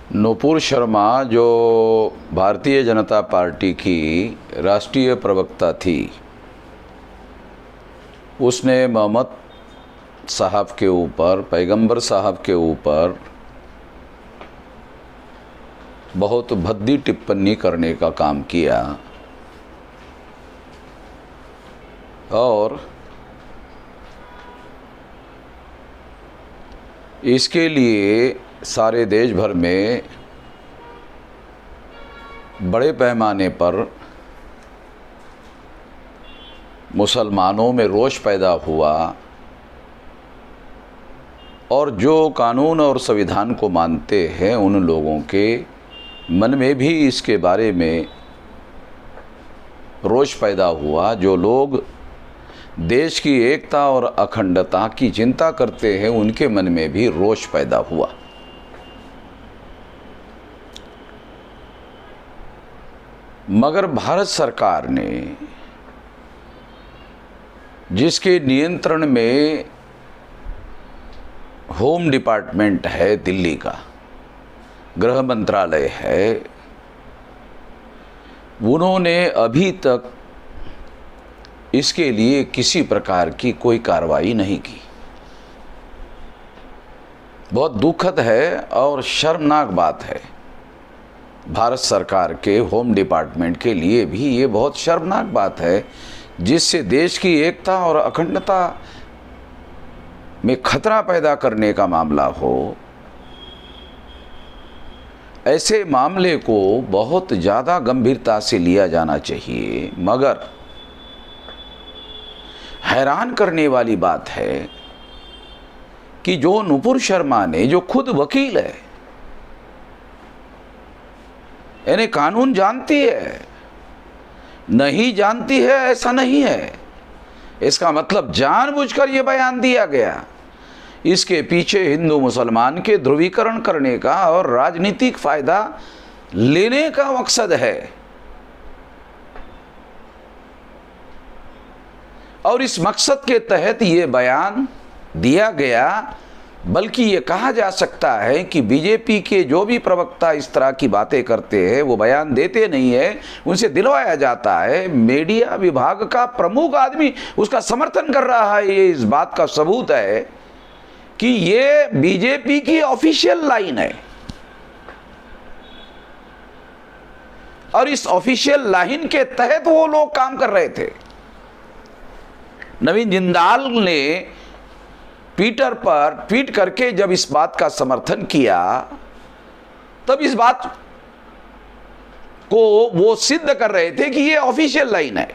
नुपुर शर्मा जो भारतीय जनता पार्टी की राष्ट्रीय प्रवक्ता थी, उसने मोहम्मद साहब के ऊपर, पैगंबर साहब के ऊपर बहुत भद्दी टिप्पणी करने का काम किया और इसके लिए सारे देश भर में बड़े पैमाने पर मुसलमानों में रोष पैदा हुआ और जो कानून और संविधान को मानते हैं उन लोगों के मन में भी इसके बारे में रोष पैदा हुआ। जो लोग देश की एकता और अखंडता की चिंता करते हैं उनके मन में भी रोष पैदा हुआ। मगर भारत सरकार ने, जिसके नियंत्रण में होम डिपार्टमेंट है, दिल्ली का गृह मंत्रालय है, उन्होंने अभी तक इसके लिए किसी प्रकार की कोई कार्रवाई नहीं की। बहुत दुखद है और शर्मनाक बात है। भारत सरकार के होम डिपार्टमेंट के लिए भी ये बहुत शर्मनाक बात है, जिससे देश की एकता और अखंडता में खतरा पैदा करने का मामला हो। ऐसे मामले को बहुत ज़्यादा गंभीरता से लिया जाना चाहिए। मगर हैरान करने वाली बात है कि जो नुपुर शर्मा ने, जो खुद वकील है, यानी कानून जानती है, नहीं जानती है ऐसा नहीं है, इसका मतलब जानबूझकर ये बयान दिया गया। इसके पीछे हिंदू मुसलमान के ध्रुवीकरण करने का और राजनीतिक फायदा लेने का मकसद है। और इस मकसद के तहत ये बयान दिया गया। बल्कि ये कहा जा सकता है कि बीजेपी के जो भी प्रवक्ता इस तरह की बातें करते हैं, वो बयान देते नहीं है, उनसे दिलवाया जाता है। मीडिया विभाग का प्रमुख आदमी उसका समर्थन कर रहा है। ये इस बात का सबूत है कि ये बीजेपी की ऑफिशियल लाइन है और इस ऑफिशियल लाइन के तहत वो लोग काम कर रहे थे। नवीन जिंदाल ने ट्विटर पर ट्वीट करके जब इस बात का समर्थन किया, तब इस बात को वो सिद्ध कर रहे थे कि ये ऑफिशियल लाइन है।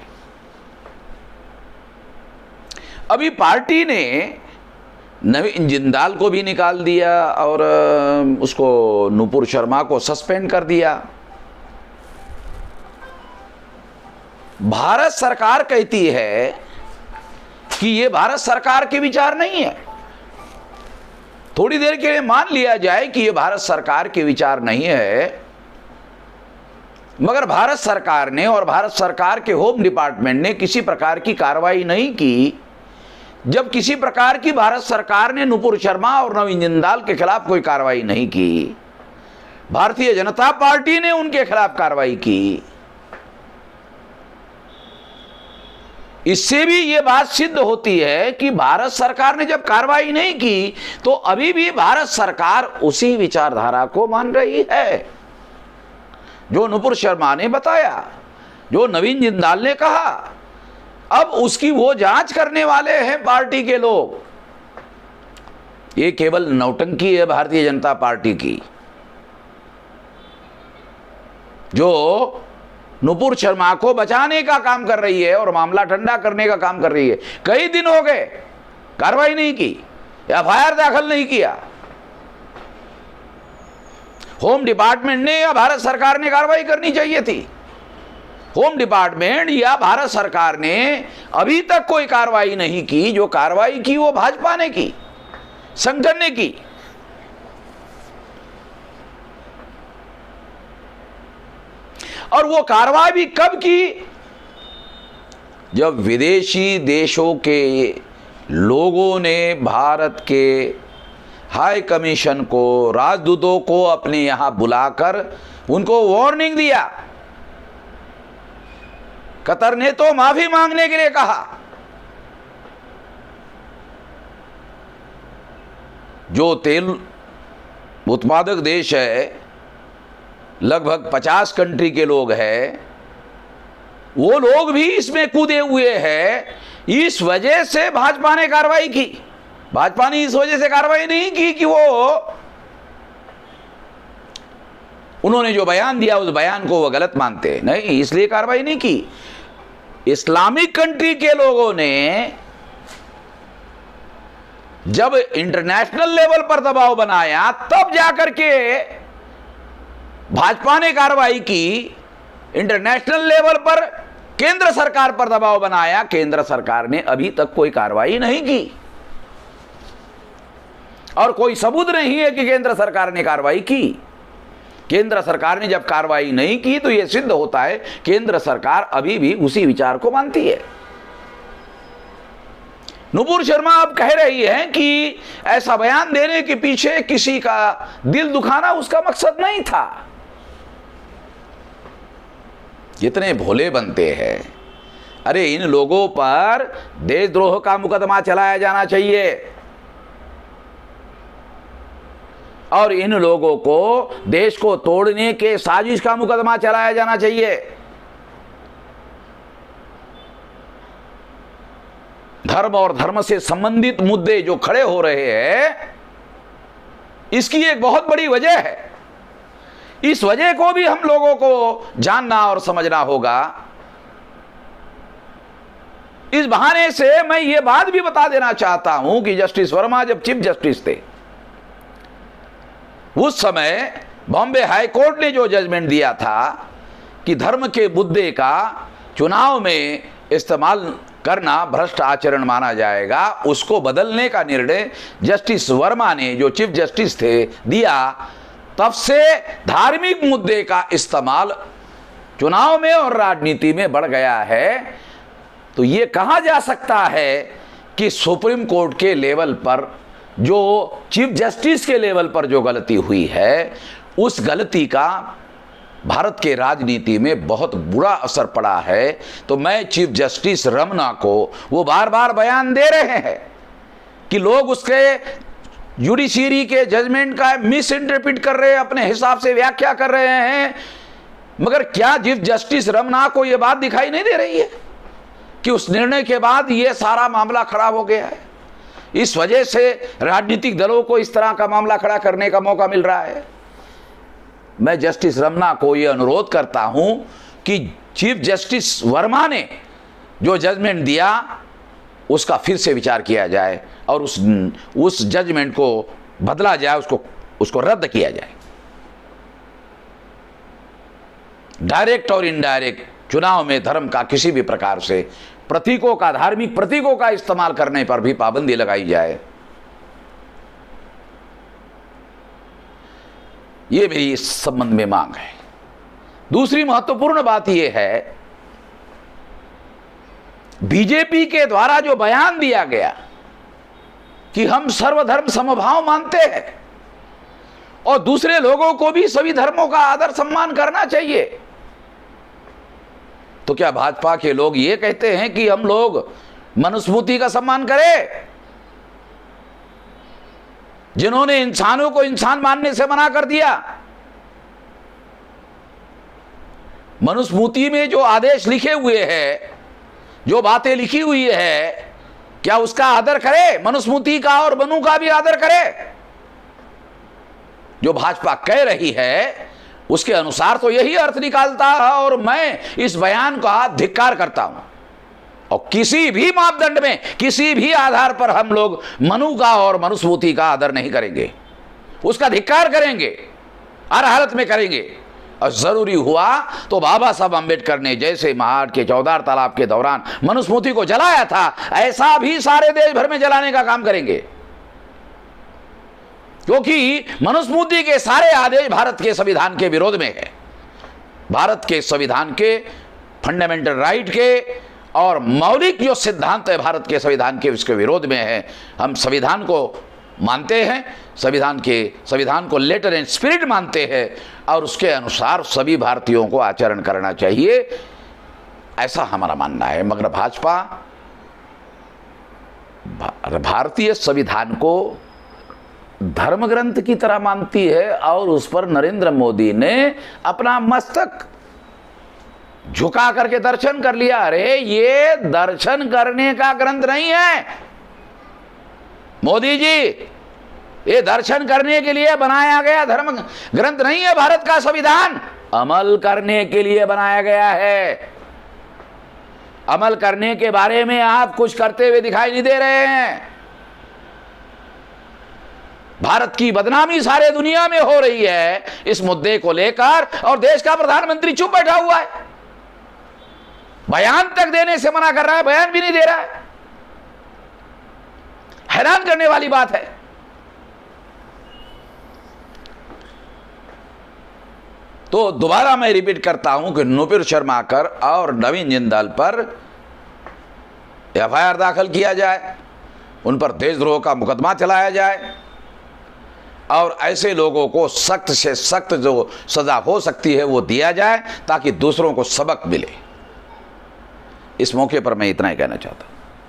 अभी पार्टी ने नवीन जिंदाल को भी निकाल दिया और उसको, नुपुर शर्मा को सस्पेंड कर दिया। भारत सरकार कहती है कि ये भारत सरकार के विचार नहीं है। थोड़ी देर के लिए मान लिया जाए कि ये भारत सरकार के विचार नहीं है, मगर भारत सरकार ने और भारत सरकार के होम डिपार्टमेंट ने किसी प्रकार की कार्रवाई नहीं की। जब किसी प्रकार की भारत सरकार ने नुपुर शर्मा और नवीन जिंदाल के खिलाफ कोई कार्रवाई नहीं की, भारतीय जनता पार्टी ने उनके खिलाफ कार्रवाई की। इससे भी ये बात सिद्ध होती है कि भारत सरकार ने जब कार्रवाई नहीं की तो अभी भी भारत सरकार उसी विचारधारा को मान रही है जो नुपुर शर्मा ने बताया, जो नवीन जिंदाल ने कहा। अब उसकी वो जांच करने वाले हैं पार्टी के लोग। ये केवल नौटंकी है भारतीय जनता पार्टी की, जो नुपुर शर्मा को बचाने का काम कर रही है और मामला ठंडा करने का काम कर रही है। कई दिन हो गए, कार्रवाई नहीं की, एफआईआर दाखिल नहीं किया। होम डिपार्टमेंट ने या भारत सरकार ने कार्रवाई करनी चाहिए थी। होम डिपार्टमेंट या भारत सरकार ने अभी तक कोई कार्रवाई नहीं की। जो कार्रवाई की वो भाजपा ने की, संगठन ने की। और वो कार्रवाई भी कब की? जब विदेशी देशों के लोगों ने भारत के हाई कमीशन को, राजदूतों को अपने यहां बुलाकर उनको वार्निंग दिया। कतर ने तो माफी मांगने के लिए कहा। जो तेल उत्पादक देश है, लगभग 50 कंट्री के लोग हैं, वो लोग भी इसमें कूदे हुए हैं। इस वजह से भाजपा ने कार्रवाई की। भाजपा ने इस वजह से कार्रवाई नहीं की कि उन्होंने जो बयान दिया उस बयान को वो गलत मानते, नहीं, इसलिए कार्रवाई नहीं की। इस्लामिक कंट्री के लोगों ने जब इंटरनेशनल लेवल पर दबाव बनाया तब जाकर के भाजपा ने कार्रवाई की। इंटरनेशनल लेवल पर केंद्र सरकार पर दबाव बनाया, केंद्र सरकार ने अभी तक कोई कार्रवाई नहीं की और कोई सबूत नहीं है कि केंद्र सरकार ने कार्रवाई की। केंद्र सरकार ने जब कार्रवाई नहीं की तो यह सिद्ध होता है केंद्र सरकार अभी भी उसी विचार को मानती है। नुपुर शर्मा अब कह रही है कि ऐसा बयान देने के पीछे किसी का दिल दुखाना उसका मकसद नहीं था। कितने भोले बनते हैं। अरे इन लोगों पर देशद्रोह का मुकदमा चलाया जाना चाहिए और इन लोगों को देश को तोड़ने के साजिश का मुकदमा चलाया जाना चाहिए। धर्म और धर्म से संबंधित मुद्दे जो खड़े हो रहे हैं, इसकी एक बहुत बड़ी वजह है। इस वजह को भी हम लोगों को जानना और समझना होगा। इस बहाने से मैं ये बात भी बता देना चाहता हूं कि जस्टिस वर्मा जब चीफ जस्टिस थे, उस समय बॉम्बे हाई कोर्ट ने जो जजमेंट दिया था कि धर्म के मुद्दे का चुनाव में इस्तेमाल करना भ्रष्ट आचरण माना जाएगा, उसको बदलने का निर्णय जस्टिस वर्मा ने, जो चीफ जस्टिस थे, दिया। तब से धार्मिक मुद्दे का इस्तेमाल चुनाव में और राजनीति में बढ़ गया है। तो ये कहा जा सकता है कि सुप्रीम कोर्ट के लेवल पर, जो चीफ जस्टिस के लेवल पर जो गलती हुई है, उस गलती का भारत के राजनीति में बहुत बुरा असर पड़ा है। तो मैं चीफ जस्टिस रमना को, वो बार बार बयान दे रहे हैं कि लोग उसके जुडिशरी के जजमेंट का मिस इंटरप्रिट कर रहे हैं, अपने हिसाब से व्याख्या कर रहे हैं, मगर क्या चीफ जस्टिस रमना को यह बात दिखाई नहीं दे रही है कि उस निर्णय के बाद यह सारा मामला खराब हो गया है? इस वजह से राजनीतिक दलों को इस तरह का मामला खड़ा करने का मौका मिल रहा है। मैं जस्टिस रमना को यह अनुरोध करता हूं कि चीफ जस्टिस वर्मा ने जो जजमेंट दिया उसका फिर से विचार किया जाए और उस जजमेंट को बदला जाए, उसको रद्द किया जाए। डायरेक्ट और इनडायरेक्ट चुनाव में धर्म का किसी भी प्रकार से प्रतीकों का, धार्मिक प्रतीकों का इस्तेमाल करने पर भी पाबंदी लगाई जाए। यह मेरी इस संबंध में मांग है। दूसरी महत्वपूर्ण बात यह है, बीजेपी के द्वारा जो बयान दिया गया कि हम सर्वधर्म समभाव मानते हैं और दूसरे लोगों को भी सभी धर्मों का आदर सम्मान करना चाहिए, तो क्या भाजपा के लोग ये कहते हैं कि हम लोग मनुस्मृति का सम्मान करें, जिन्होंने इंसानों को इंसान मानने से मना कर दिया? मनुस्मृति में जो आदेश लिखे हुए हैं, जो बातें लिखी हुई है, क्या उसका आदर करे? मनुस्मृति का और मनु का भी आदर करे? जो भाजपा कह रही है उसके अनुसार तो यही अर्थ निकालता है और मैं इस बयान का धिक्कार करता हूं। और किसी भी मापदंड में, किसी भी आधार पर हम लोग मनु का और मनुस्मृति का आदर नहीं करेंगे, उसका धिक्कार करेंगे, हर हालत में करेंगे। और जरूरी हुआ तो बाबा साहब अम्बेडकर ने जैसे महाड़ के चौधार तालाब के दौरान मनुस्मृति को जलाया था, ऐसा भी सारे देश भर में जलाने का काम करेंगे, क्योंकि मनुस्मृति के सारे आदेश भारत के संविधान के विरोध में है। भारत के संविधान के फंडामेंटल राइट के और मौलिक जो सिद्धांत है भारत के संविधान के, उसके विरोध में है। हम संविधान को मानते हैं, संविधान को लेटर एंड स्पिरिट मानते हैं और उसके अनुसार सभी भारतीयों को आचरण करना चाहिए, ऐसा हमारा मानना है। मगर भाजपा भारतीय संविधान को धर्म ग्रंथ की तरह मानती है और उस पर नरेंद्र मोदी ने अपना मस्तक झुका करके दर्शन कर लिया। अरे ये दर्शन करने का ग्रंथ नहीं है मोदी जी, ये दर्शन करने के लिए बनाया गया धर्म ग्रंथ नहीं है। भारत का संविधान अमल करने के लिए बनाया गया है। अमल करने के बारे में आप कुछ करते हुए दिखाई नहीं दे रहे हैं। भारत की बदनामी सारे दुनिया में हो रही है इस मुद्दे को लेकर, और देश का प्रधानमंत्री चुप बैठा हुआ है, बयान तक देने से मना कर रहा है, बयान भी नहीं दे रहा है। हैरान करने वाली बात है। तो दोबारा मैं रिपीट करता हूं कि नुपुर शर्माकर और नवीन जिंदाल पर एफआईआर दाखिल किया जाए, उन पर देशद्रोह का मुकदमा चलाया जाए और ऐसे लोगों को सख्त से सख्त जो सजा हो सकती है वो दिया जाए ताकि दूसरों को सबक मिले। इस मौके पर मैं इतना ही कहना चाहता हूं।